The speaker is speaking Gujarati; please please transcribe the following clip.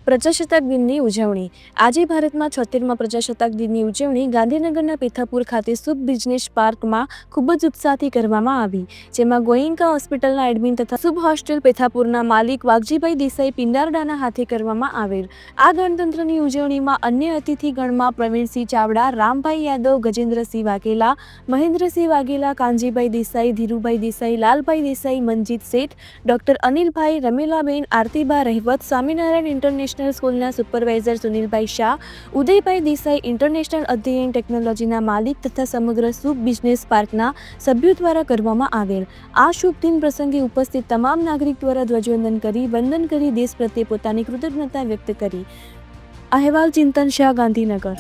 પ્રજાસત્તાક દિનની ઉજવણી આજે ભારતમાં 76મા પ્રજાસત્તાક દિનની ઉજવણી ગાંધીનગરના પેથાપુર ખાતે શુભ બિઝનેસ પાર્કમાં ખૂબ જ ઉત્સાહથી કરવામાં આવી, જેમાં ગોયન્કા હોસ્પિટલના એડમિન તથા શુભ હોસ્ટેલ પેથાપુરના માલિક વાઘજીભાઈ દેસાઈ પિંડારડાના હાથે કરવામાં આવેલ આ ગણતંત્રની ઉજવણીમાં અન્ય અતિથિગણમાં પ્રવીણસિંહ ચાવડા, રામભાઈ યાદવ, ગજેન્દ્રસિંહ વાઘેલા, મહેન્દ્રસિંહ વાઘેલા, કાનજીભાઈ દેસાઈ, ધીરુભાઈ દેસાઈ, લાલભાઈ દેસાઈ, મનજીત શેઠ, ડોક્ટર અનિલભાઈ, રમીલાબેન, આરતીબા રહેવત, સ્વામિનારાયણ ઇન્ટરનેશનલ સ્કૂલના સુપરવાઇઝર સુનિલભાઈ શાહ, ઉદયભાઈ દેસાઈ, ઇન્ટરનેશનલ અધ્યયન ટેકનોલોજીના માલિક તથા સમગ્ર શુભ બિઝનેસ પાર્કના સભ્યો દ્વારા કરવામાં આવેલ આ શુભ દિન પ્રસંગે ઉપસ્થિત તમામ નાગરિક દ્વારા ધ્વજવંદન કરી વંદન કરી દેશ પ્રત્યે પોતાની કૃતજ્ઞતા વ્યક્ત કરી. અહેવાલ ચિંતન શાહ, ગાંધીનગર.